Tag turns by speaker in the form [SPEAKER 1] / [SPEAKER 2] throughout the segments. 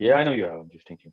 [SPEAKER 1] Yeah, I know you have. I'm just thinking.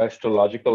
[SPEAKER 1] astronomical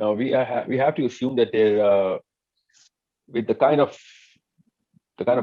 [SPEAKER 1] Now we have to assume that there with the kind of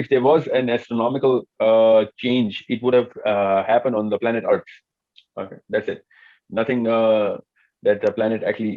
[SPEAKER 1] If there was an astronomical change, it would have happened on the planet Earth. Okay, that's it. Nothing that the planet actually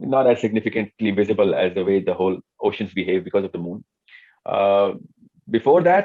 [SPEAKER 1] not as significantly visible as the way the whole oceans behave because of the moon. Before that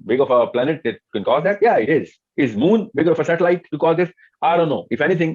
[SPEAKER 1] big of a planet that can cause that? Yeah, it is. Is moon bigger of a satellite to cause this? I don't know. If anything,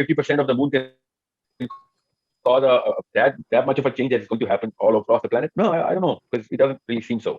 [SPEAKER 1] 50% of the moon can cause that much of a change that is going to happen all across the planet? No, I don't know, because it doesn't really seem so.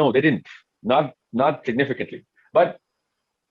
[SPEAKER 1] no, they didn't, not significantly. But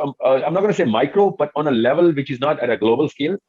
[SPEAKER 1] I'm not going to say micro, but on a level which is not at a global scale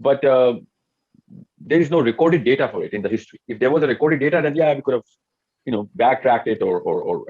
[SPEAKER 1] But there is no recorded data for it in the history. If there was a recorded data, then yeah, we could have backtracked it or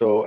[SPEAKER 1] So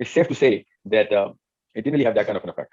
[SPEAKER 1] it's safe to say that it didn't really have that kind of an effect.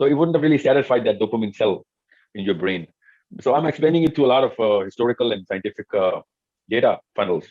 [SPEAKER 1] so it wouldn't have really satisfied that dopamine cell in your brain. So I'm explaining it to a lot of historical and scientific data funnels.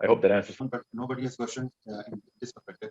[SPEAKER 1] I hope that answers.
[SPEAKER 2] But nobody has questioned in this perspective.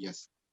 [SPEAKER 2] Yes.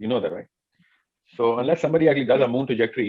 [SPEAKER 1] you know that right? So unless somebody actually does a moon trajectory,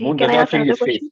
[SPEAKER 1] Moon does not change its face.